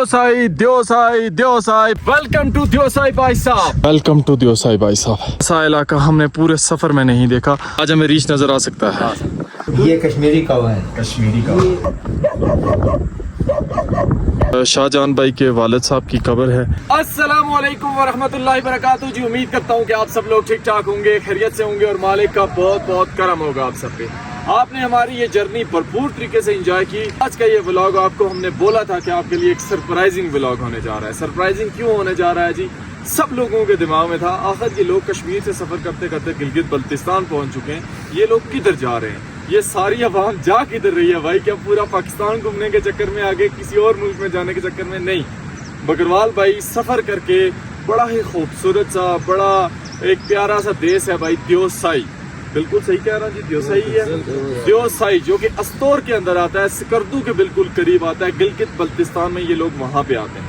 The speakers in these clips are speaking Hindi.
दियोसाई दियोसाई दियोसाई वेलकम टू दियोसाई भाई साहब, वेलकम टू दियोसाई भाई साहब। ऐसा इलाका हमने पूरे सफर में नहीं देखा, आज हमें रीच नजर आ सकता है। ये कश्मीरी कौवा है। कश्मीरी कौवा। शाहजहान भाई के वालिद साहब की कब्र है। अस्सलाम वालेकुम वरहमतुल्लाहि वबरकातुहू जी। उम्मीद करता हूँ कि आप सब लोग ठीक ठाक होंगे, खैरियत से होंगे और मालिक का बहुत बहुत करम होगा आप सब पे। आपने हमारी ये जर्नी भरपूर तरीके से एंजॉय की। आज का ये व्लॉग आपको हमने बोला था कि आपके लिए एक सरप्राइजिंग व्लॉग होने जा रहा है। सरप्राइजिंग क्यों होने जा रहा है जी? सब लोगों के दिमाग में था आखिर ये लोग कश्मीर से सफर करते करते गिलगित बल्तिस्तान पहुंच चुके हैं, ये लोग किधर जा रहे हैं, ये सारी अवाम जा किधर रही है भाई? क्या पूरा पाकिस्तान घूमने के चक्कर में आगे किसी और मुल्क में जाने के चक्कर में? नहीं, बकरवाल भाई सफर करके बड़ा ही खूबसूरत सा बड़ा एक प्यारा सा देश है भाई, दियोसाई। बिल्कुल सही कह रहा हूँ जी, दियोसाई है। दियोसाई जो कि अस्तोर के अंदर आता है, सिकरदू के बिल्कुल करीब आता है। गिलगित बल्तिस्तान में ये लोग वहां पे आते हैं,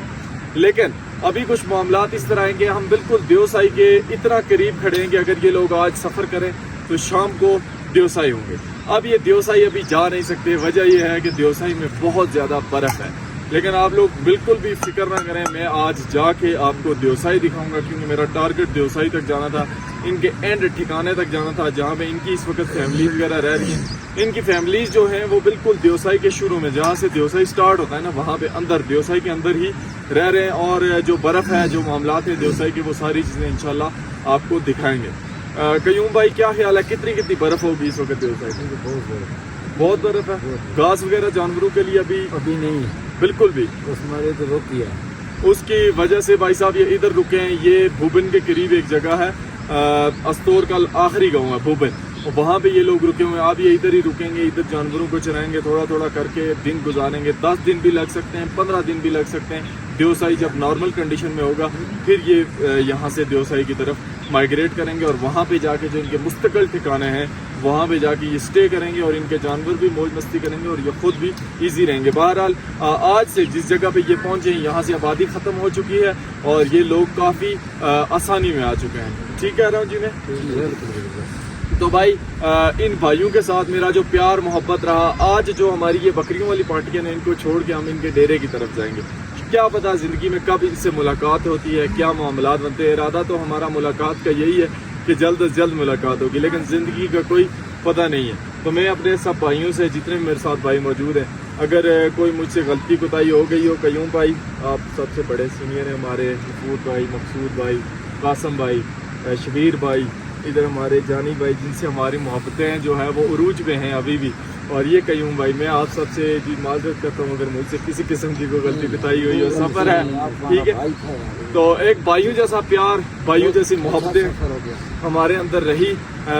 लेकिन अभी कुछ मामलात इस तरह हैं कि हम बिल्कुल दियोसाई के इतना करीब खड़े हैं कि अगर ये लोग आज सफर करें तो शाम को दियोसाई होंगे। अब ये दियोसाई अभी जा नहीं सकते, वजह यह है कि दियोसाई में बहुत ज्यादा बर्फ है। लेकिन आप लोग बिल्कुल भी फिक्र ना करें, मैं आज जाके आपको दियोसाई दिखाऊंगा, क्योंकि मेरा टारगेट दियोसाई तक जाना था, इनके एंड ठिकाने तक जाना था जहाँ पे इनकी इस वक्त फैमिली वगैरह रह रही हैं। इनकी फैमिलीज जो हैं वो बिल्कुल दियोसाई के शुरू में, जहाँ से दियोसाई स्टार्ट होता है ना, वहाँ पे अंदर दियोसाई के अंदर ही रह रहे हैं। और जो बर्फ है, जो मामलात है दियोसाई की, वो सारी चीज़ें इंशाल्लाह आपको दिखाएंगे। कयूम भाई क्या ख्याल है, कितनी बर्फ होगी इस वक्त दियोसाई? बहुत बर्फ है। घास वगैरह जानवरों के लिए अभी नहीं, बिल्कुल भी उसमें तो रोक दिया। उसकी वजह से भाई साहब ये इधर रुके हैं। ये भूबन के करीब एक जगह है, अस्तोर का आखिरी गांव है भूबन, और वहाँ पे ये लोग रुके हुए हैं। अब ये इधर ही रुकेंगे, इधर जानवरों को चराएंगे, थोड़ा थोड़ा करके दिन गुजारेंगे। 10 दिन भी लग सकते हैं, 15 दिन भी लग सकते हैं। दियोसाई जब नॉर्मल कंडीशन में होगा फिर ये यहाँ से दियोसाई की तरफ माइग्रेट करेंगे और वहाँ पे जाके जो इनके मुस्तकिल ठिकाने हैं वहाँ पे जाके ये स्टे करेंगे और इनके जानवर भी मौज मस्ती करेंगे और ये खुद भी इजी रहेंगे। बहरहाल आज से जिस जगह पे ये पहुँचे हैं यहाँ से आबादी ख़त्म हो चुकी है और ये लोग काफ़ी आसानी में आ चुके हैं। ठीक कह रहा हूँ जी मैं? तो भाई इन भाइयों के साथ मेरा जो प्यार मोहब्बत रहा, आज जो हमारी ये बकरियों वाली पार्टियाँ हैं, इनको छोड़ के हम इनके डेरे की तरफ जाएंगे। क्या पता ज़िंदगी में कब इनसे मुलाकात होती है, क्या मामलात बनते हैं। इरादा तो हमारा मुलाकात का यही है कि जल्द से जल्द मुलाकात होगी, लेकिन ज़िंदगी का कोई पता नहीं है। तो मैं अपने सब भाइयों से, जितने मेरे साथ भाई मौजूद हैं, अगर कोई मुझसे गलती कोताही हो गई हो, कयूम भाई आप सबसे बड़े सीनियर हैं हमारे, गफूर भाई, मकसूद भाई, कासम भाई, शबीर भाई, इधर हमारे जानी भाई, जिनसे हमारी मोहब्बतें जो है वो उरूज पे हैं अभी भी, और ये कयूम भाई, मैं आप सबसे जी माजरत करता हूँ अगर मुझसे किसी किस्म की कोई गलती बताई हुई हो। सफ़र है, ठीक है, तो एक भाइयों जैसा प्यार, भाइयों जैसी मोहब्बतें हमारे अंदर रही।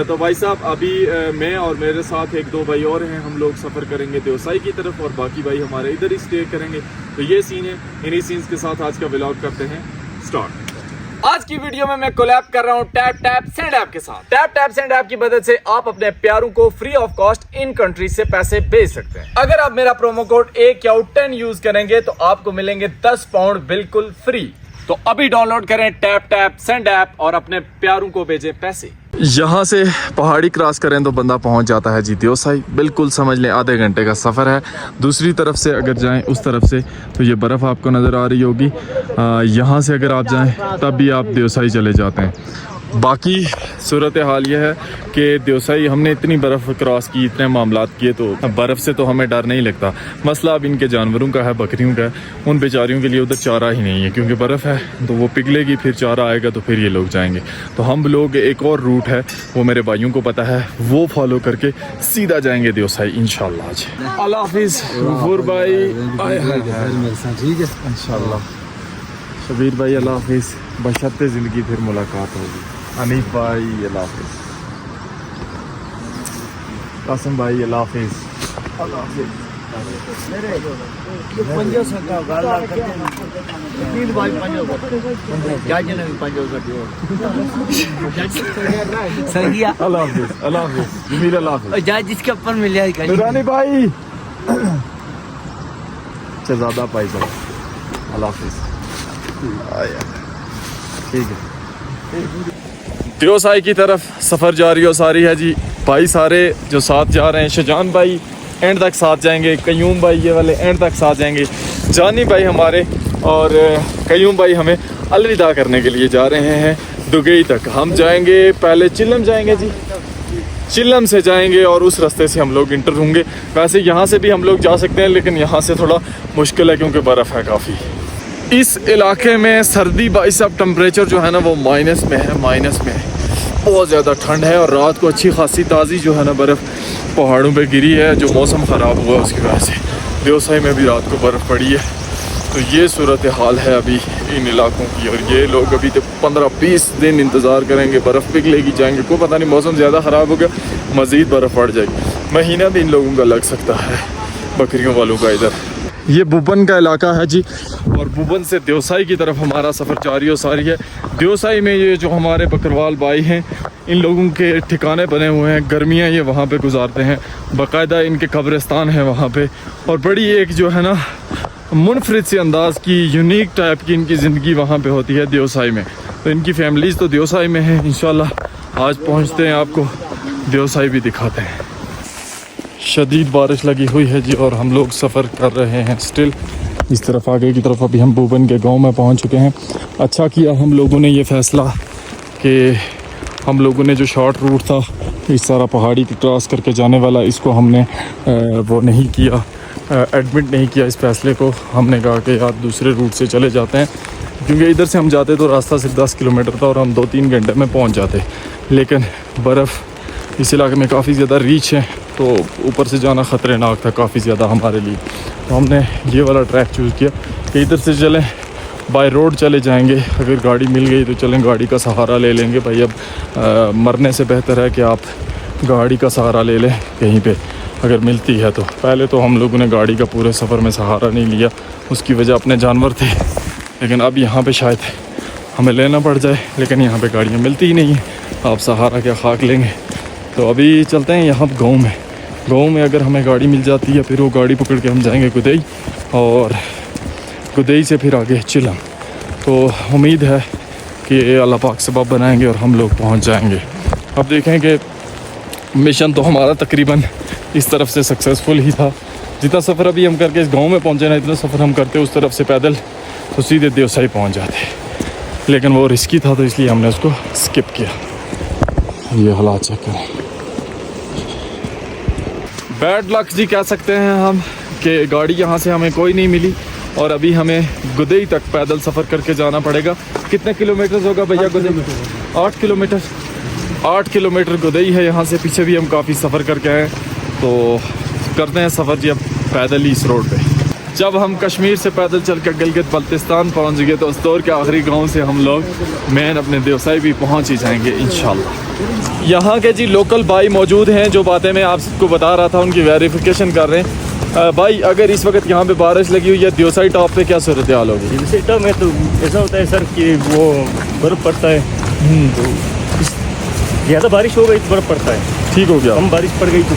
तो भाई साहब अभी मैं और मेरे साथ एक दो भाई और हैं, हम लोग सफ़र करेंगे दियोसाई की तरफ और बाकी भाई हमारे इधर ही स्टे करेंगे। तो ये सीन है, इन्हीं सीन्स के साथ आज का व्लॉग करते हैं स्टार्ट। आज की वीडियो में मैं कोलैब कर रहा हूँ टैप टैप सेंड ऐप के साथ। टैप टैप सेंड ऐप की मदद से आप अपने प्यारों को free of cost in country से पैसे भेज सकते हैं। अगर आप मेरा प्रोमो कोड AKYAU10 यूज करेंगे तो आपको मिलेंगे 10 पाउंड बिल्कुल फ्री। तो अभी डाउनलोड करें टैप टैप सेंड ऐप और अपने प्यारों को भेजें पैसे। यहाँ से पहाड़ी क्रॉस करें तो बंदा पहुँच जाता है जी दियोसाई। बिल्कुल समझ लें आधे घंटे का सफ़र है। दूसरी तरफ से अगर जाएं उस तरफ से तो ये बर्फ़ आपको नज़र आ रही होगी। यहाँ से अगर आप जाएं तब भी आप दियोसाई चले जाते हैं। बाकी सूरत हाल ये है कि दियोसाई हमने इतनी बर्फ़ क्रॉस की, इतने मामलात किए, तो बर्फ़ से तो हमें डर नहीं लगता। मसला अब इनके जानवरों का है, बकरियों का है। उन बेचारियों के लिए उधर चारा ही नहीं है, क्योंकि बर्फ़ है तो वो पिघलेगी, फिर चारा आएगा तो फिर ये लोग जाएंगे। तो हम लोग एक और रूट है, वो मेरे भाइयों को पता है, वो फॉलो करके सीधा जाएंगे दियोसाई इंशाल्लाह। आज अल्लाह हाफिज़ गफूर भाई, ठीक है इंशाल्लाह। शबीर भाई अल्लाह हाफिज़, बशर्ते ज़िंदगी फिर मुलाकात होगी। अनीफ भाई अल्लाह हाफिज़, कासिम भाई अल्लाह हाफिज़। जिसके ऊपर मिल जाएगा नूरानी भाई, शहजादा भाई साहब अल्लाह हाफिज़। ठीक है, दियोसाई की तरफ सफ़र जारी हो सारी है जी। भाई सारे जो साथ जा रहे हैं, शाहजान भाई एंड तक साथ जाएंगे, कयूम भाई ये वाले एंड तक साथ जाएंगे, जानी भाई हमारे और कयूम भाई हमें अलविदा करने के लिए जा रहे हैं दुबई तक। हम जाएंगे पहले चिल्लम जाएंगे जी, चिल्लम से जाएंगे और उस रास्ते से हम लोग इंटर होंगे। वैसे यहाँ से भी हम लोग जा सकते हैं लेकिन यहाँ से थोड़ा मुश्किल है क्योंकि बर्फ़ है काफ़ी। इस इलाके में सर्दी भाई साहब टेम्परेचर जो है ना वो माइनस में है, माइनस में है, बहुत ज़्यादा ठंड है। और रात को अच्छी खासी ताज़ी जो है ना बर्फ़ पहाड़ों पे गिरी है, जो मौसम ख़राब हुआ उसकी वजह से देवसाई में भी रात को बर्फ़ पड़ी है। तो ये सूरत हाल है अभी इन इलाकों की। और ये लोग अभी तो 15-20 दिन इंतज़ार करेंगे, बर्फ़ पिघलेगी, जाएंगे, कोई पता नहीं मौसम ज़्यादा ख़राब हो गया मज़ीद बर्फ़ पड़ जाएगी। महीना भी इन लोगों का लग सकता है बकरियों वालों का। इधर ये बुबन का इलाका है जी, और बुबन से देवसाई की तरफ हमारा सफ़र जारी और सारी है। देवसाई में ये जो हमारे बकरवाल भाई हैं इन लोगों के ठिकाने बने हुए हैं, गर्मियाँ ये वहाँ पे गुजारते हैं, बाकायदा इनके कब्रिस्तान है वहाँ पे। और बड़ी एक जो है ना मुनफरिद से अंदाज़ की यूनिक टाइप की इनकी ज़िंदगी वहाँ पे होती है देवसाई में। तो इनकी फैमिलीज़ तो देवसाई में है। इंशाल्लाह आज पहुँचते हैं, आपको देवसाई भी दिखाते हैं। शदीद बारिश लगी हुई है जी और हम लोग सफ़र कर रहे हैं स्टिल इस तरफ आगे की तरफ। अभी हम बुबन के गांव में पहुंच चुके हैं। अच्छा किया हम लोगों ने ये फ़ैसला कि हम लोगों ने जो शॉर्ट रूट था इस सारा पहाड़ी की क्रॉस करके जाने वाला, इसको हमने वो नहीं किया, एडमिट नहीं किया इस फ़ैसले को। हमने कहा कि यार दूसरे रूट से चले जाते हैं, क्योंकि इधर से हम जाते तो रास्ता सिर्फ 10 किलोमीटर था और हम 2-3 घंटे में पहुँच जाते। लेकिन बर्फ़ इस इलाके में काफ़ी ज़्यादा रीच है तो ऊपर से जाना ख़तरनाक था काफ़ी ज़्यादा हमारे लिए। तो हमने ये वाला ट्रैक चूज़ किया कि इधर से चलें, बाय रोड चले जाएंगे। अगर गाड़ी मिल गई तो चलें, गाड़ी का सहारा ले लेंगे भाई। अब मरने से बेहतर है कि आप गाड़ी का सहारा ले लें कहीं पे अगर मिलती है तो। पहले तो हम लोगों ने गाड़ी का पूरे सफ़र में सहारा नहीं लिया, उसकी वजह अपने जानवर थे। लेकिन अब यहाँ पे शायद हमें लेना पड़ जाए, लेकिन यहाँ पे गाड़ियाँ मिलती ही नहीं है, आप सहारा क्या खाक लेंगे। तो अभी चलते हैं यहाँ गाँव में। गाँव में अगर हमें गाड़ी मिल जाती है फिर वो गाड़ी पकड़ के हम जाएंगे गुदई, और गुदई से फिर आगे चिल्लम। तो उम्मीद है कि अल्लाह पाक सबब बनाएंगे और हम लोग पहुँच जाएंगे। अब देखें कि मिशन तो हमारा तकरीबन इस तरफ से सक्सेसफुल ही था। जितना सफ़र अभी हम करके इस गांव में पहुंचे ना, इतना सफ़र हम करते उस तरफ से पैदल तो सीधे देवसाई पहुंच जाते। लेकिन वो रिस्की था तो इसलिए हमने उसको स्किप किया। ये हालात चेक करें। बैड लक जी कह सकते हैं हम कि गाड़ी यहाँ से हमें कोई नहीं मिली और अभी हमें गुदई तक पैदल सफ़र करके जाना पड़ेगा। कितने किलोमीटर होगा भैया गुदई? 8 किलोमीटर। 8 किलोमीटर गुदई है यहाँ से। पीछे भी हम काफ़ी सफ़र करके आए, तो करते हैं सफ़र जी अब पैदल ही इस रोड पे। जब हम कश्मीर से पैदल चल कर गिलगित बल्तिस्तान पहुँच गए तो अस्तौर के आखिरी गांव से हम लोग मेन अपने देवसाई भी पहुँच ही जाएंगे इंशाल्लाह। यहाँ के जी लोकल भाई मौजूद हैं, जो बातें मैं आपको बता रहा था उनकी वेरिफिकेशन कर रहे हैं। भाई अगर इस वक्त यहाँ पे बारिश लगी हुई है, देवसाई टॉप पे क्या सूरत हाल होगी? देवसाई टॉप में तो ऐसा होता है सर कि वो बर्फ़ पड़ता है, तो ज़्यादा बारिश हो गई तो बर्फ़ पड़ता है। ठीक हो गया। कम बारिश पड़ गई तो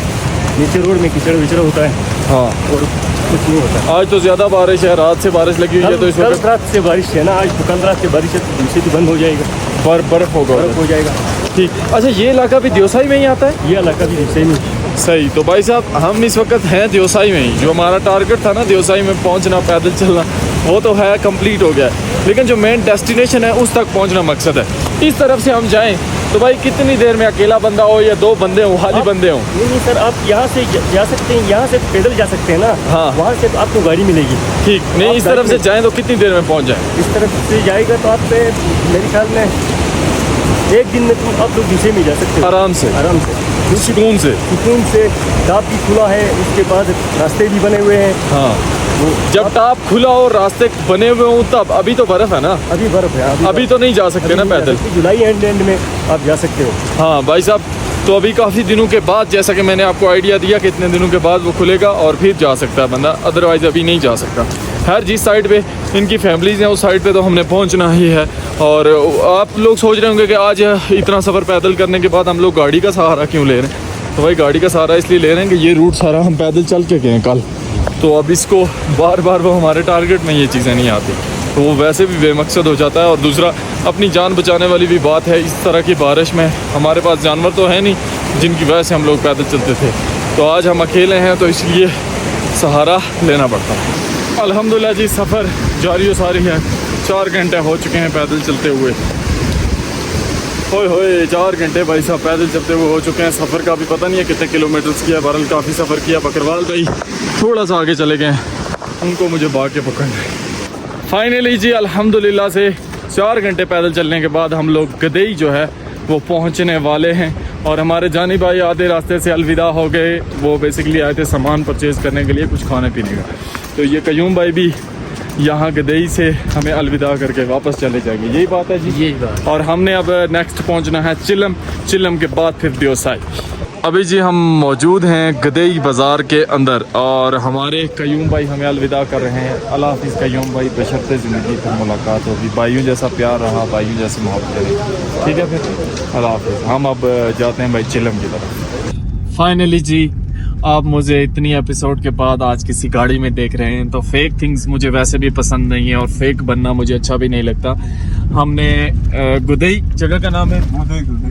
नीचे रोड में कीचड़ विचड़ होता है। हाँ, और कुछ नहीं होता। आज तो ज़्यादा बारिश है, रात से बारिश लगी हुई है तो इस कल वक्त रात से बारिश है ना, आज तो कल रात से बारिश है तो दूसरी तो बंद हो जाएगा, बर्फ़ होगा। बर्फ़ हो जाएगा। ठीक। अच्छा, ये इलाका भी देवसाई में ही आता है? ये इलाका भी देवसाई में। सही। तो भाई साहब हम इस वक्त हैं देवसाई में ही। जो हमारा टारगेट था ना देवसाई में पहुंचना, पैदल चलना, वो तो है कंप्लीट हो गया है। लेकिन जो मेन डेस्टिनेशन है उस तक पहुंचना मकसद है। इस तरफ से हम जाएं तो भाई कितनी देर में, अकेला बंदा हो या 2 बंदे हो, खाली बंदे हो? नहीं सर, आप यहाँ से जा सकते हैं, यहाँ से पैदल जा सकते हैं ना। हाँ। वहाँ से तो आपको गाड़ी मिलेगी। ठीक। नहीं, इस तरफ से जाएं तो कितनी देर में पहुंच जाएं? इस तरफ से जाएगा तो आप मेरे ख्याल में 1 दिन में तो आप लोग दूसरे में जा सकते हो आराम से, आराम से, सुकून से। सुकून से। टाप भी खुला है, उसके बाद रास्ते भी बने हुए हैं। हाँ, जब टाप खुला और रास्ते बने हुए हों तब। अभी तो बर्फ़ है ना, अभी बर्फ़ है, अभी तो नहीं जा सकते ना पैदल। जुलाई एंड में आप जा सकते हो। हाँ भाई साहब, तो अभी काफ़ी दिनों के बाद, जैसा कि मैंने आपको आइडिया दिया कि इतने दिनों के बाद वो खुलेगा और फिर जा सकता है बंदा, अदरवाइज़ अभी नहीं जा सकता। खैर जिस साइड पे इनकी फैमिलीज़ हैं उस साइड पे तो हमने पहुंचना ही है। और आप लोग सोच रहे होंगे कि आज इतना सफ़र पैदल करने के बाद हम लोग गाड़ी का सहारा क्यों ले रहे हैं? तो भाई गाड़ी का सहारा इसलिए ले रहे हैं कि ये रूट सारा हम पैदल चल के गए हैं कल, तो अब इसको बार बार वो हमारे टारगेट में ये चीज़ें नहीं आती, तो वो वैसे भी बेमकसद हो जाता है। और दूसरा, अपनी जान बचाने वाली भी बात है। इस तरह की बारिश में हमारे पास जानवर तो है नहीं जिनकी वजह से हम लोग पैदल चलते थे, तो आज हम अकेले हैं तो इसलिए सहारा लेना पड़ता है। अल्हम्दुलिल्लाह जी सफ़र जारी व सारी है। 4 घंटे हो चुके हैं पैदल चलते हुए। होए 4 घंटे भाई साहब पैदल चलते हुए हो चुके हैं। सफ़र का भी पता नहीं है कितने किलोमीटर्स किया। बहरहाल काफ़ी सफ़र किया। बकरवाल भाई थोड़ा सा आगे चले गए हैं, उनको मुझे भाग के पकड़ना है। फाइनली जी अल्हम्दुलिल्लाह से 4 घंटे पैदल चलने के बाद हम लोग गदई जो है वो पहुंचने वाले हैं। और हमारे जानी भाई आधे रास्ते से अलविदा हो गए। वो बेसिकली आए थे सामान परचेज़ करने के लिए, कुछ खाने पीने का। तो ये कयूम भाई भी यहाँ गदई से हमें अलविदा करके वापस चले जाएंगे। यही बात है जी, यही बात। और हमने अब नेक्स्ट पहुँचना है चिलम। चिलम के बाद फिर देवसाई। अभी जी हम मौजूद हैं गदई बाज़ार के अंदर और हमारे कयूम भाई हमें अलविदा कर रहे हैं। अल्लाह हाफ़िज़ कयूम भाई, बशर्ते ज़िंदगी फिर मुलाकात होगी। भाइयों जैसा प्यार रहा, भाइयों जैसी मोहब्बत रही। ठीक है फिर अल्लाह हाफ़िज़। हम अब जाते हैं भाई चिलम की तरफ। फाइनली जी आप मुझे इतनी एपिसोड के बाद आज किसी गाड़ी में देख रहे हैं। तो फेक थिंग्स मुझे वैसे भी पसंद नहीं है और फेक बनना मुझे अच्छा भी नहीं लगता। हमने गदई जगह का नाम है,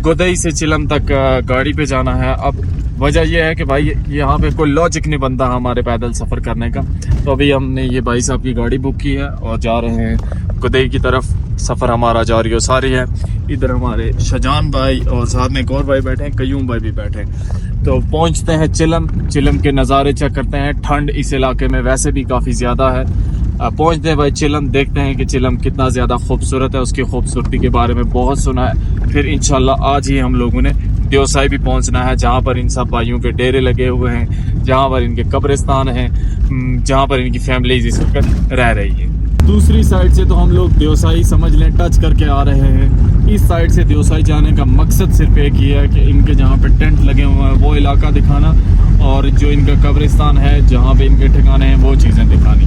गदई से चिलम तक गाड़ी पे जाना है। अब वजह यह है कि भाई यहाँ पे कोई लॉजिक नहीं बनता हमारे पैदल सफ़र करने का। तो अभी हमने ये भाई साहब की गाड़ी बुक की है और जा रहे हैं गदई की तरफ। सफ़र हमारा जारी व सारी है। इधर हमारे शाहजान भाई और साथ में एक और भाई बैठे हैं, कयूम भाई भी बैठे हैं। तो पहुंचते हैं चिलम। चिलम के नज़ारे चेक करते हैं। ठंड इस इलाके में वैसे भी काफ़ी ज़्यादा है। पहुंचते हैं भाई चिलम, देखते हैं कि चिलम कितना ज़्यादा खूबसूरत है। उसकी खूबसूरती के बारे में बहुत सुना है। फिर इंशाल्लाह आज ही हम लोगों ने देवसाई भी पहुंचना है, जहां पर इन सब भाइयों के डेरे लगे हुए हैं, जहां पर इनके कब्रिस्तान हैं, जहां पर इनकी फैमिलीज इस वक्त रह रही है। दूसरी साइड से तो हम लोग देवसाई समझ लें टच करके आ रहे हैं। इस साइड से देवसाई जाने का मकसद सिर्फ एक ही है कि इनके जहाँ पे टेंट लगे हुए हैं वो इलाका दिखाना और जो इनका कब्रिस्तान है जहाँ पे इनके ठिकाने हैं वो चीज़ें दिखानी।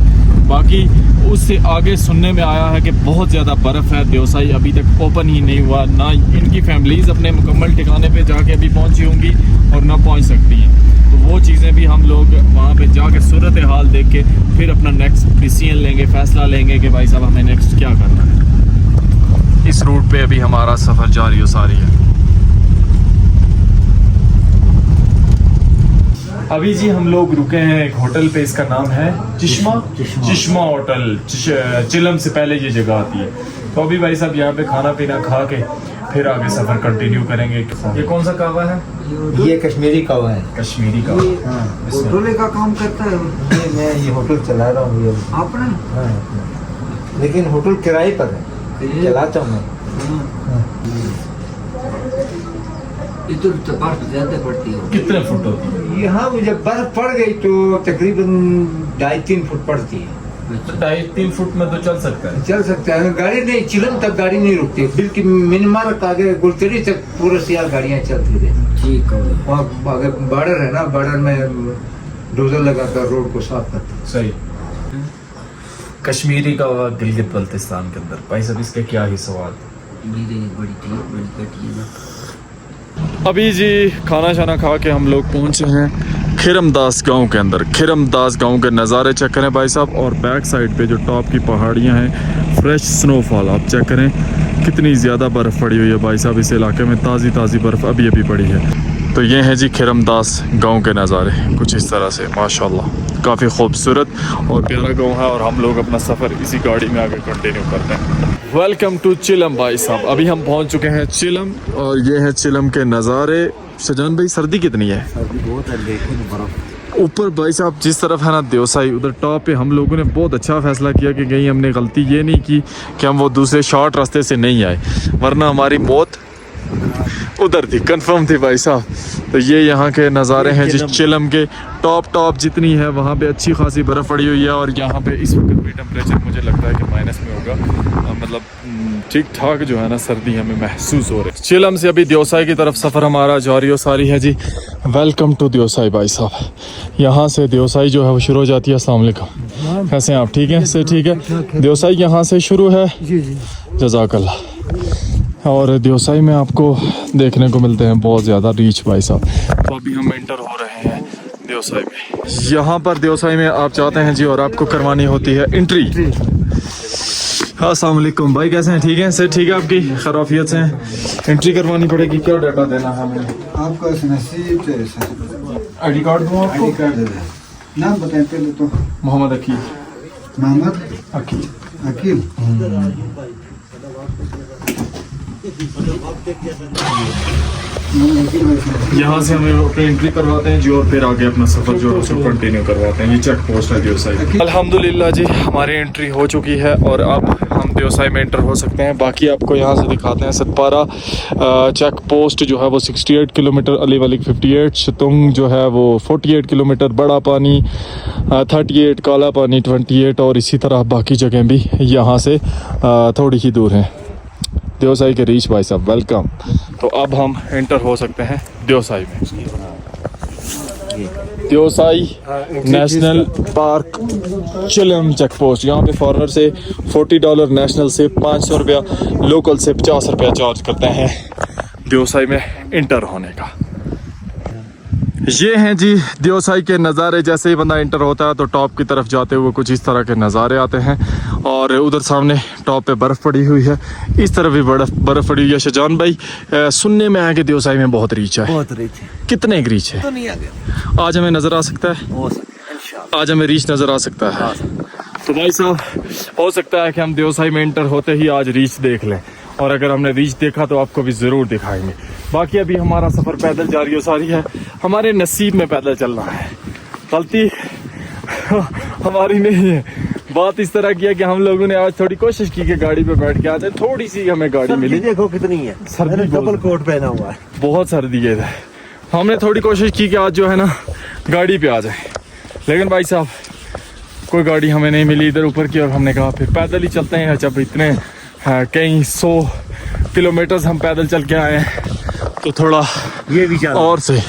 बाकी उससे आगे सुनने में आया है कि बहुत ज़्यादा बर्फ़ है। देवसाई अभी तक ओपन ही नहीं हुआ, ना इनकी फैमिलीज़ अपने मुकम्मल ठिकाने पे जाके अभी पहुंची होंगी और ना पहुंच सकती हैं। तो वो चीज़ें भी हम लोग वहाँ पे जाके सूरत हाल देख के फिर अपना नेक्स्ट डिसीजन लेंगे, फ़ैसला लेंगे कि भाई साहब हमें नेक्स्ट क्या करना है। इस रूट पे अभी हमारा सफ़र जारी हो सारी है। अभी जी हम लोग रुके हैं एक होटल पे, इसका नाम है चिश्मा होटल। चिलम से पहले ये जगह आती है। तो अभी भाई साहब यहाँ पे खाना पीना खा के फिर आगे सफ़र कंटिन्यू करेंगे। ये कौन सा कहवा है? ये कश्मीरी कहवा है। कश्मीरी कहवा। होटल का काम करता है। मैं ये होटल चला रहा हूँ। ये आपने? हाँ, लेकिन होटल किराए पर है, चलाता हूँ मैं। इधर तो बर्फ ज्यादा पड़ती है। कितने फुट होती है? यहाँ मुझे बर्फ पड़ गई तो तकरीबन 2.5-3 फुट पड़ती है। 2.5-3 फुट में तो चल सकता है। चल सकता है। गाड़ी नहीं, चिलम तक गाड़ी नहीं रुकती, बिल्कुल मिनिमम आगे गुलतरी तक पूरा सियाल गाड़ियाँ चलती है। ठीक है। वहाँ आगे बॉर्डर है ना, बॉर्डर में डोजर लगाकर रोड को साफ करते। सही। कश्मीरी का गिलगित बल्तिस्तान के अंदर भाई साहब इसके क्या ही सवाल। मेरी बड़ी थी, बड़ी कटी है। अभी जी खाना शाना खा के हम लोग पहुंचे हैं खिरमदास गांव के अंदर। खिरमदास गांव के नज़ारे चेक करें भाई साहब। और बैक साइड पे जो टॉप की पहाड़ियां हैं, फ्रेश स्नोफॉल आप चेक करें कितनी ज़्यादा बर्फ़ पड़ी हुई है भाई साहब। इस इलाके में ताज़ी ताज़ी बर्फ़ अभी अभी पड़ी है। तो ये है जी खिरमदास गांव के नज़ारे कुछ इस तरह से। माशाल्लाह काफ़ी खूबसूरत और प्यारा गांव है। और हम लोग अपना सफ़र इसी गाड़ी में आगे कंटिन्यू करते हैं। वेलकम टू चिलम भाई साहब। अभी हम पहुंच चुके हैं चिलम और ये है चिलम के नज़ारे। शाहजान भाई सर्दी कितनी है? सर्दी बहुत है लेकिन बर्फ ऊपर भाई साहब जिस तरफ है ना देवसाई, उधर टॉप पे हम लोगों ने बहुत अच्छा फ़ैसला किया कि कहीं हमने गलती ये नहीं की कि हम वो दूसरे शॉर्ट रास्ते से नहीं आए, वरना हमारी मौत उधर थी, कंफर्म थी भाई साहब। तो ये यहाँ के नज़ारे हैं जिस चिलम के टॉप जितनी है वहाँ पे अच्छी खासी बर्फ़ पड़ी हुई है। और यहाँ पे इस वक्त भी टेम्परेचर मुझे लगता है कि माइनस में होगा, मतलब ठीक ठाक जो है ना सर्दी हमें महसूस हो रही है। चिलम से अभी देवसाई की तरफ सफ़र हमारा जारी हो सारी है जी। वेलकम टू देवसाई भाई साहब। यहाँ से देवसाई जो है वो शुरू हो जाती है। अस्सलाम वालेकुम, कैसे हैं आप? ठीक हैं से ठीक है। देवसाई यहाँ से शुरू है। जज़ाकल्लाह। और देवसाई में आपको देखने को मिलते हैं बहुत ज़्यादा रीच भाई साहब। तो अभी हम एंटर हो रहे हैं देवसाई में। यहाँ पर देवसाई में आप जाते हैं जी और आपको करवानी होती है एंट्री। अस्सलाम वालेकुम भाई, कैसे हैं? ठीक है सर, ठीक है आपकी खैरियत से हैं? एंट्री करवानी पड़ेगी। क्या डाटा देना है हमें? आपका नसीब है सर। आई डी कार्ड दूँ आपको? आई डी कार्ड दे दें। नाम बताएं पहले तो। मोहम्मद अकील। मोहम्मद अकील। अकील। यहाँ से हमें अपनी एंट्री करवाते हैं जी और फिर आगे अपना सफर जो है उसको कंटिन्यू करवाते हैं। ये चेक पोस्ट है देवसाई। अल्हम्दुलिल्लाह जी हमारी एंट्री हो चुकी है और अब हम देवसाई में एंटर हो सकते हैं। बाकी आपको यहाँ से दिखाते हैं सतपारा चेक पोस्ट जो है वो 68 किलोमीटर, अली वली 58, शतुंग जो है वो 48 किलोमीटर, बड़ा पानी 38, काला पानी 28 और इसी तरह बाकी जगह भी यहाँ से थोड़ी ही दूर हैं। देवसाई के रीच भाई साहब वेलकम। तो अब हम एंटर हो सकते हैं देवसाई में। देवसाई नेशनल पार्क चिलम चेक पोस्ट। यहाँ पे फॉरनर से $40, नेशनल से ₹500, लोकल से ₹50 चार्ज करते हैं देवसाई में एंटर होने का। ये हैं जी देवसाई के नज़ारे। जैसे ही बंदा एंटर होता है तो टॉप की तरफ जाते हुए कुछ इस तरह के नज़ारे आते हैं और उधर सामने टॉप पे बर्फ़ पड़ी हुई है, इस तरफ भी बर्फ़ पड़ी हुई है। शाहजान भाई सुनने में आया कि देवसाई में बहुत रीच है। बहुत रिच है, कितने एक रीच है? तो नहीं आ गया, आज हमें नज़र आ सकता है, हो सकता है इंशाल्लाह। आज हमें रीच नज़र आ सकता है। तो भाई साहब हो सकता है कि हम देवसाई में एंटर होते ही आज रीच देख लें और अगर हमने रीच देखा तो आपको भी ज़रूर दिखाएंगे। बाकी अभी हमारा सफ़र पैदल जारी हो सारी है, हमारे नसीब में पैदल चलना है, गलती हमारी नहीं है। बात इस तरह किया कि हम लोगों ने आज थोड़ी कोशिश की कि गाड़ी पे बैठ के आ जाए, थोड़ी सी हमें गाड़ी मिली। देखो कितनी है, सर्दी डबल कोट पहना हुआ है, बहुत सर्दी है इधर। हमने थोड़ी कोशिश की कि आज जो है ना गाड़ी पे आ जाए, लेकिन भाई साहब कोई गाड़ी हमें नहीं मिली इधर ऊपर की और हमने कहा फिर पैदल ही चलते हैं। जब इतने कई 100 किलोमीटर हम पैदल चल के आए हैं तो थोड़ा ये भी चल और से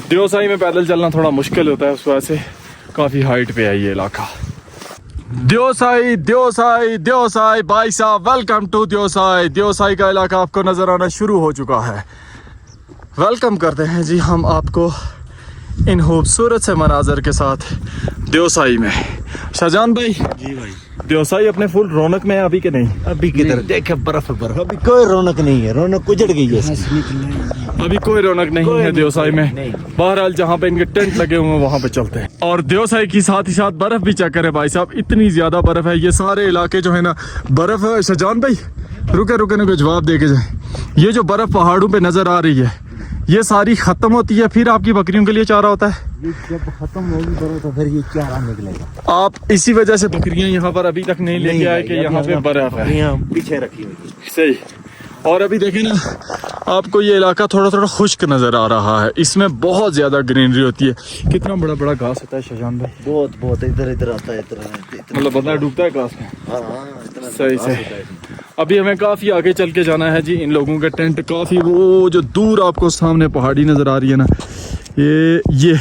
देवसाई में पैदल चलना थोड़ा मुश्किल होता है, उस वजह से काफ़ी हाइट पे है ये इलाका। देवसाई देवसाई देवसाई भाई साहब वेलकम टू देवसाई। देवसाई का इलाका आपको नज़र आना शुरू हो चुका है। वेलकम करते हैं जी हम आपको इन खूबसूरत से मनाजर के साथ देवसाई में। शाहजान भाई जी भाई, देवसाई अपने फुल रौनक में है अभी के नहीं? अभी किधर देखे बर्फ बर्फ, अभी कोई रौनक नहीं है, रौनक उजड़ गई है। अभी कोई रौनक नहीं है देवसाई में। नहीं। बहरहाल जहाँ पे इनके टेंट लगे हुए हैं वहाँ पे चलते हैं। और देवसाई की साथ ही साथ बर्फ भी चेक करें भाई साहब, इतनी ज्यादा बर्फ है। ये सारे इलाके जो है ना बर्फ। शाहजान भाई रुके रुके ना जवाब दे के जाए। ये जो बर्फ पहाड़ों पे नजर आ रही है ये सारी खत्म होती है, फिर आपकी बकरियों के लिए चारा होता है। ये जब खत्म होगी बर्फ तो फिर ये चारा निकलेगा। आप इसी वजह से बकरियां यहाँ पर अभी तक नहीं लेके आए कि यहाँ पे बर्फ है। यहाँ पीछे रखी हुई है। सही। और अभी देखें ना आपको ये इलाका थोड़ा थोड़ा खुश्क नजर आ रहा है, इसमें बहुत ज्यादा ग्रीनरी होती है। कितना बड़ा बड़ा घास होता है शाहजान भाई? बहुत बहुत इधर इधर आता है, इतना मतलब बंदा डूबता है घास में। इतना सही सही। अभी हमें काफी आगे चल के जाना है जी। इन लोगों के टेंट काफी, वो जो दूर आपको सामने पहाड़ी नजर आ रही है ना, ये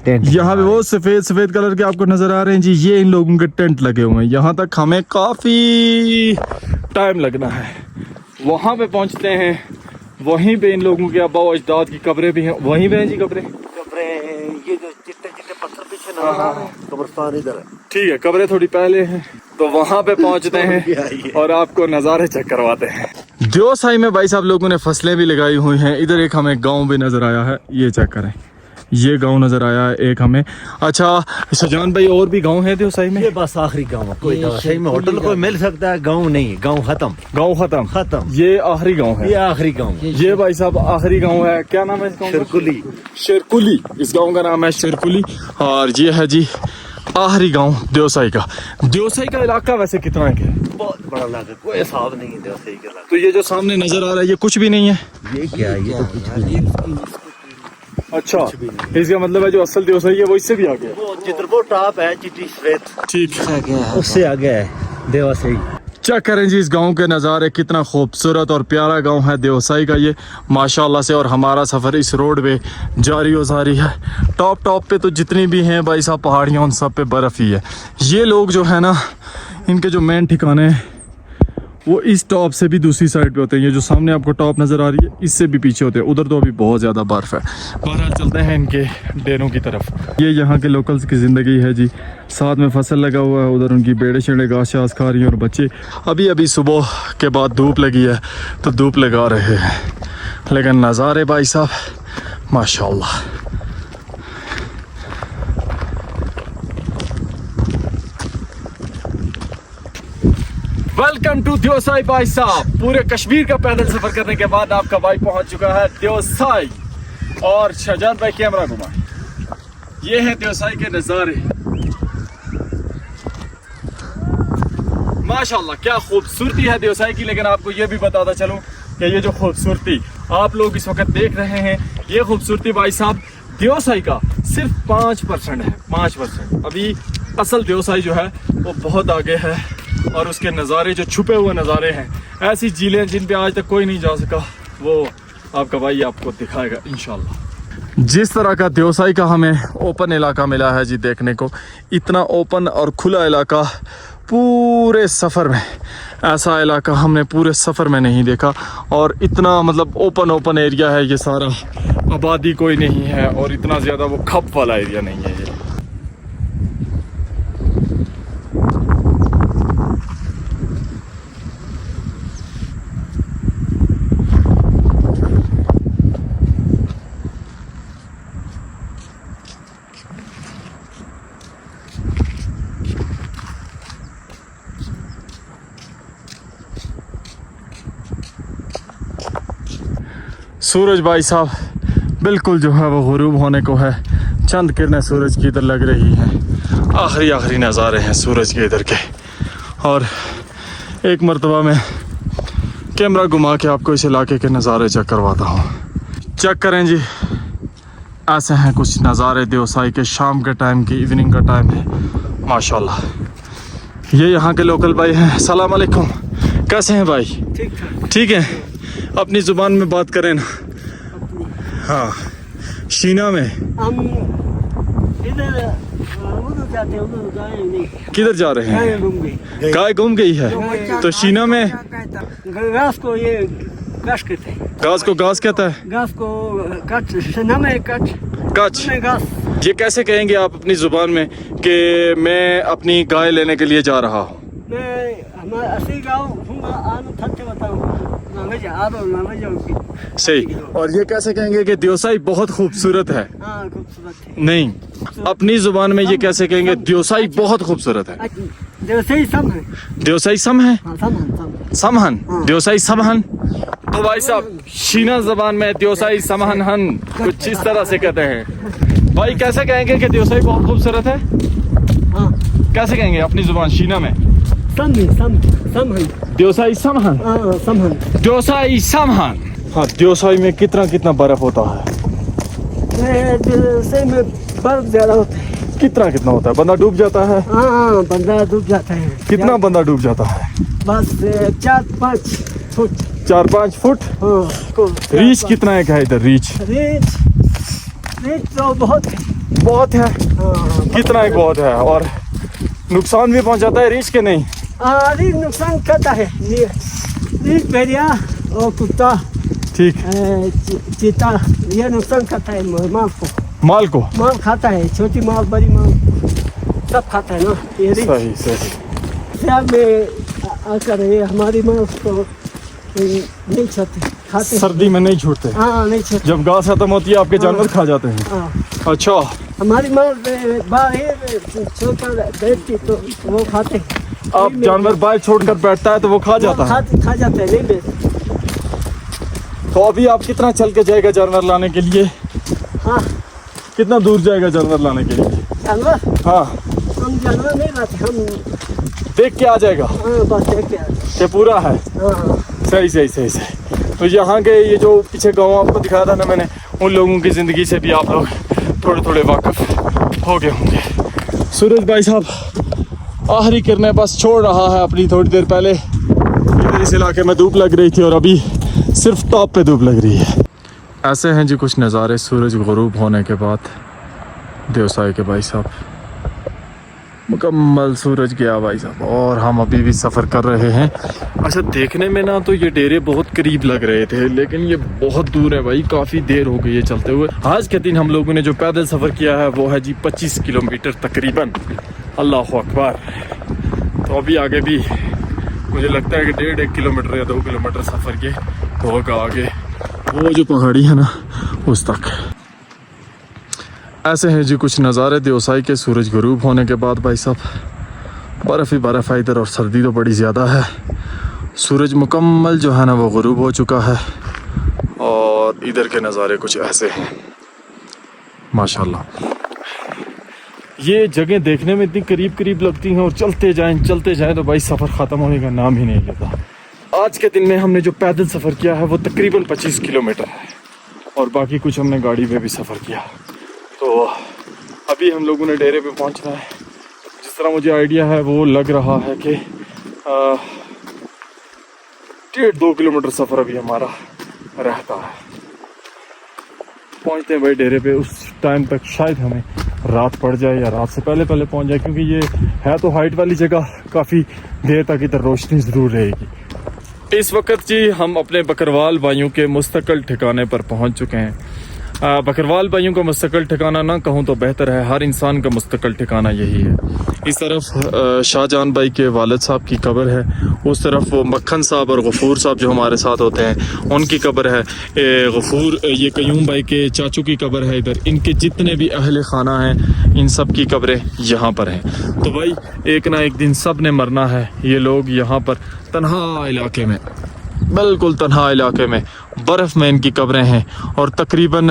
टेंट यहाँ पे वो सफेद सफेद कलर के आपको नजर आ रहे हैं जी, ये इन लोगों के टेंट लगे हुए हैं। यहाँ तक हमें काफी टाइम लगना है। वहाँ पे पहुँचते हैं, वहीं पे इन लोगों के आबा व अजदाद की कब्रें भी हैं। वहीं पे हैं जी कब्रें। ये जो चिट्टे चिट्टे पत्थर पीछे ना, कब्रिस्तान इधर है। ठीक है, कब्रें थोड़ी पहले हैं तो वहाँ पे पहुँचते हैं और आपको नज़ारे चेक करवाते हैं। देवसाई में भाई साहब लोगों ने फसलें भी लगाई हुई हैं। इधर एक हमें गांव भी नज़र आया है, ये चेक करें, ये गांव नज़र आया है एक हमें। अच्छा शाहजान भाई और भी गांव है देवसाई में? ये बस आखिरी गांव है, कोई देवसाई में होटल कोई मिल सकता है, गांव नहीं, गांव खत्म। गांव खत्म खत्म, ये आखिरी गांव है। ये आखिरी गांव है। ये भाई साहब आखिरी गांव है। क्या नाम है इस गांव का? शिरकुली। शिरकुली, इस गांव का नाम है शिरकुली। और ये है जी आखिरी गांव देवसाई का। देवसाई का इलाका वैसे कितना है? बहुत बड़ा इलाका, कोई हिसाब नहीं है देवसाई का इलाका। तो ये जो सामने नजर आ रहा है ये कुछ भी नहीं है? ये क्या है? ये तो कुछ भी नहीं। अच्छा, इसका मतलब है जो असल देवसाई है वो इससे भी आगे है। वो जिधर वो टॉप है चिट्टी सफेद, ठीक है, उससे आगे है देवसाई। चेक करें जी इस गांव के नज़ारे, कितना खूबसूरत और प्यारा गांव है देवसाई का ये माशाल्लाह से। और हमारा सफ़र इस रोड पे जारी हो जारी है। टॉप पे तो जितनी भी हैं भाई साहब पहाड़ियाँ, उन सब पे बर्फ़ ही है। ये लोग जो है ना, इनके जो मेन ठिकाने हैं वो इस टॉप से भी दूसरी साइड पे होते हैं। ये जो सामने आपको टॉप नज़र आ रही है इससे भी पीछे होते हैं। उधर तो अभी बहुत ज़्यादा बर्फ़ है। बहरहाल चलते हैं इनके डेरों की तरफ। ये यहाँ के लोकल्स की ज़िंदगी है जी। साथ में फसल लगा हुआ है, उधर उनकी बेड़े शेड़े घास शास खा रही हैं और बच्चे अभी अभी सुबह के बाद धूप लगी है तो धूप लगा रहे हैं। लेकिन नज़ारे भाई साहब माशाल्लाह। वेलकम टू देवसाई भाई साहब। पूरे कश्मीर का पैदल सफर करने के बाद आपका भाई पहुंच चुका है देवसाई। और शहजाद भाई कैमरा घुमा, ये है देवसाई के नज़ारे। माशाल्लाह क्या खूबसूरती है देवसाई की। लेकिन आपको ये भी बताता चलूं कि ये जो खूबसूरती आप लोग इस वक्त देख रहे हैं, ये खूबसूरती भाई साहब देवसाई का सिर्फ 5% है। 5%। अभी असल देवसाई जो है वो बहुत आगे है और उसके नज़ारे जो छुपे हुए नज़ारे हैं, ऐसी झीलें जिन पे आज तक कोई नहीं जा सका, वो आपका भाई आपको दिखाएगा इंशाल्लाह। जिस तरह का देवसाई का हमें ओपन इलाका मिला है जी देखने को, इतना ओपन और खुला इलाका पूरे सफ़र में, ऐसा इलाका हमने पूरे सफ़र में नहीं देखा। और इतना मतलब ओपन एरिया है ये सारा, आबादी कोई नहीं है और इतना ज़्यादा वो खप वाला एरिया नहीं है ये। सूरज भाई साहब बिल्कुल जो है वो गुरूब होने को है। चंद किरणें सूरज की इधर लग रही हैं। आखिरी नज़ारे हैं सूरज के इधर के। और एक मर्तबा में कैमरा घुमा के आपको इस इलाके के नज़ारे चेक करवाता हूँ। चेक करें जी, ऐसे हैं कुछ नज़ारे देवसाई के। शाम के टाइम की, इवनिंग का टाइम है माशाल्लाह। ये यहाँ के लोकल भाई हैं। सलाम अलैकुम, कैसे हैं भाई? ठीक है। अपनी ज़ुबान में बात करें ना। हाँ, शीना में हम इधर उधर जाते हैं, उधर जाए नहीं। किधर जा रहे हैं? गाय गुम गई है तो शीना में घास को ये कच कहते हैं। घास को घास कहता है? घास को कच, शीना में कच। कच। घास। ये कैसे कहेंगे आप अपनी ज़ुबान में कि मैं अपनी गाय लेने के लिए जा रहा हूँ? मैं हमारे असली गाँव हूँ, आलू थत्ते बताऊँ सही। और ये कैसे कहेंगे कि देवसाई बहुत खूबसूरत है? हाँ, खूबसूरत है। नहीं, अपनी जुबान में ये कैसे कहेंगे देवसाई बहुत खूबसूरत है? देवसाई सम है। देवसाई सम है? हाँ, समहन। समहन। देवसाई समहन। तो भाई साहब शीना जबान में देवसाई समहन हन कुछ इस तरह से कहते हैं। भाई कैसे कहेंगे कि देवसाई बहुत खूबसूरत है? हाँ। कैसे कहेंगे अपनी जुबान शीना में? समहन। देवसाई समहन। हाँ, समहन। देवसाई समहन। हाँ, देवसाई में कितना बर्फ होता है? देवसाई में बर्फ ज्यादा होता है। कितना होता है? बंदा डूब जाता है? हाँ, बंदा डूब जाता है। कितना बंदा डूब जाता है? बस 4-5 फुट। 4-5 फुट? हाँ। रीच कितना है इधर? रीच तो बहुत है। हाँ, कितना एक बहुत है। और नुकसान भी पहुंचाता है रीच के? नहीं, रीच नुकसान करता है। रीच, भेड़िया और कुत्ता, ठीक, चीता, ये नुकसान करता है माल को। माल खाता है, छोटी माल बड़ी माल सब खाता है ना ये रीच। सही। में आकर ये हमारी माल को नहीं खाते। सर्दी में नहीं छूटते? हाँ, नहीं छूटते। जब घास खत्म होती है आपके जानवर खा जाते हैं? हाँ। अच्छा। हमारी माल बाहर छोटा बैठती तो वो खाते। आप जानवर बाहर छोड़कर बैठता है तो वो खा जाता है? खा जाते हैं, नहीं बेचते। तो अभी आप कितना चल के जाएगा जानवर लाने के लिए? हाँ। कितना दूर जाएगा जानवर लाने के लिए? जानवर? हाँ। हम जानवर नहीं लाते, हम देख के आ जाएगा? हाँ, बस देख के आ जाएगा। ये पूरा है? हाँ। सही। तो यहाँ के ये जो पीछे गाँव आपको दिखाया था ना मैंने, उन लोगों की ज़िंदगी से भी आप लोग थोड़े वाकिफ हो गए होंगे। सूरज भाई साहब आखिरी किरणें बस छोड़ रहा है अपनी। थोड़ी देर पहले इधर इस इलाके में धूप लग रही थी और अभी सिर्फ टॉप पे धूप लग रही है। ऐसे हैं जी कुछ नज़ारे सूरज गुरूब होने के बाद देवसाई के भाई साहब। मुकम्मल सूरज गया भाई साहब और हम अभी भी सफ़र कर रहे हैं। अच्छा, देखने में ना तो ये डेरे बहुत करीब लग रहे थे, लेकिन ये बहुत दूर है भाई। काफ़ी देर हो गई है चलते हुए। आज के दिन हम लोगों ने जो पैदल सफ़र किया है वो है जी 25 किलोमीटर तकरीबन। अल्लाह अकबर। तो अभी आगे भी मुझे लगता है कि 1.5 किलोमीटर या 2 किलोमीटर सफ़र के होगा आगे, वो जो पहाड़ी है ना उस तक। ऐसे हैं जी कुछ नज़ारे देवसाई के सूरज गुरूब होने के बाद भाई साहब। बर्फ़ ही बर्फ़ है इधर और सर्दी तो बड़ी ज़्यादा है। सूरज मुकम्मल जो है ना वो गुरूब हो चुका है और इधर के नज़ारे कुछ ऐसे हैं माशाल्लाह। ये जगह देखने में इतनी करीब करीब लगती हैं और चलते जाएं तो भाई सफ़र ख़त्म होने का नाम ही नहीं लेता। आज के दिन में हमने जो पैदल सफ़र किया है वो तकरीबन 25 किलोमीटर है और बाकी कुछ हमने गाड़ी में भी सफ़र किया। तो अभी हम लोगों ने डेरे पे पहुंचना है। जिस तरह मुझे आइडिया है वो लग रहा है कि 1.5-2 किलोमीटर सफ़र अभी हमारा रहता है। पहुंचते हैं भाई डेरे पे, उस टाइम तक शायद हमें रात पड़ जाए या रात से पहले पहुंच जाए, क्योंकि ये है तो हाइट वाली जगह, काफ़ी देर तक इधर रोशनी ज़रूर रहेगी। इस वक्त जी हम अपने बकरवाल भाइयों के मुस्तकिल ठिकाने पर पहुंच चुके हैं। बकरवाल भाइयों का मुस्तकिल ठिकाना ना कहूँ तो बेहतर है, हर इंसान का मुस्तकिल ठिकाना यही है। इस तरफ शाहजहान भाई के वालिद साहब की कब्र है, उस तरफ वो मक्खन साहब और गफूर साहब जो हमारे साथ होते हैं उनकी कब्र है। गफूर ये कयूम भाई के चाचू की कब्र है इधर। इनके जितने भी अहले खाना हैं इन सब की कब्रें यहाँ पर हैं। तो भाई एक ना एक दिन सब ने मरना है। ये लोग यहाँ पर तन्हा इलाके में, बिल्कुल तन्हा इलाके में बर्फ़ में इनकी कब्रें हैं और तकरीबन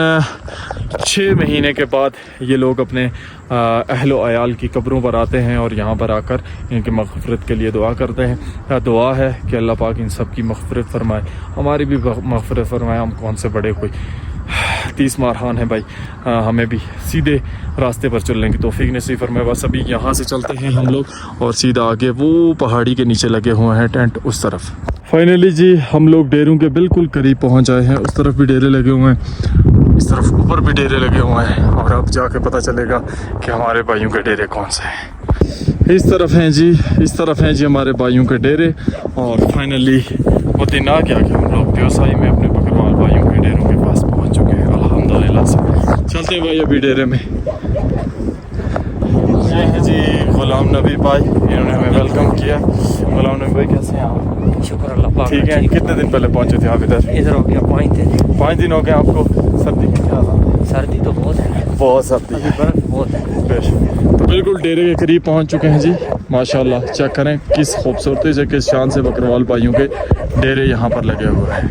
6 महीने के बाद ये लोग अपने अहलो अयाल की कब्रों पर आते हैं और यहाँ पर आकर इनकी मग़फ़िरत के लिए दुआ करते हैं। दुआ है कि अल्लाह पाक इन सब की मग़फ़िरत फरमाए, हमारी भी मग़फ़िरत फरमाए। हम कौन से बड़े कोई 30 मारहान है भाई, हमें भी सीधे रास्ते पर चलने की तौफीक नसीब फरमाए। बस अभी यहाँ से चलते हैं हम लोग और सीधा आगे वो पहाड़ी के नीचे लगे हुए हैं टेंट उस तरफ। फाइनली जी हम लोग डेरों के बिल्कुल करीब पहुँच आए हैं। उस तरफ भी डेरे लगे हुए हैं, इस तरफ ऊपर भी डेरे लगे हुए हैं और अब जाके पता चलेगा कि हमारे भाइयों के डेरे कौन से हैं। इस तरफ हैं जी, इस तरफ हैं जी हमारे भाइयों के डेरे। और फाइनली वो दिन आ गया कि हम लोग देवसाई में अपने बकरवाल भाइयों के डेरों के पास पहुँच चुके हैं अल्हम्दुलिल्लाह से। चलते हैं भाई अभी डेरे में। ये है जी गुलाम नबी भाई, इन्होंने हमें वेलकम किया। गुलाम नबी भाई कैसे हैं आप? शुक्र अल्लाह पाक। ठीक है। कितने दिन पहले पहुंचे थे आप इधर? इधर हो गया 5 दिन। 5 दिन हो गए आपको। सर्दी में क्या हाल है? सर्दी तो बहुत है, बहुत सर्दी है, बर्फ बहुत है। बेशक। तो बिल्कुल डेरे के करीब पहुंच चुके हैं जी माशाल्लाह। चेक करें किस खूबसूरती से, किस शान से बकरवाल भाइयों के डेरे यहाँ पर लगे हुए हैं।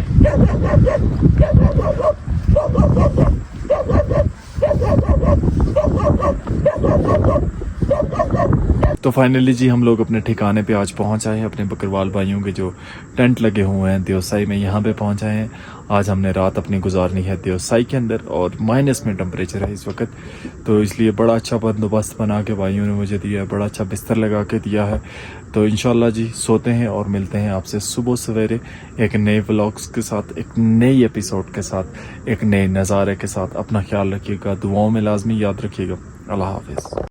तो फाइनली जी हम लोग अपने ठिकाने पे आज पहुंच आए हैं। अपने बकरवाल भाइयों के जो टेंट लगे हुए हैं देवसाई में, यहाँ पे पहुंच आए हैं। आज हमने रात अपनी गुजारनी है देवसाई के अंदर और माइनस में टेम्परेचर है इस वक्त, तो इसलिए बड़ा अच्छा बंदोबस्त बना के भाइयों ने मुझे दिया है, बड़ा अच्छा बिस्तर लगा के दिया है। तो इंशाल्लाह जी सोते हैं और मिलते हैं आपसे सुबह सवेरे एक नए व्लॉग्स के साथ, एक नई एपिसोड के साथ, एक नए नज़ारे के साथ। अपना ख्याल रखिएगा, दुआओं में लाजमी याद रखिएगा। अल्लाह हाफिज़।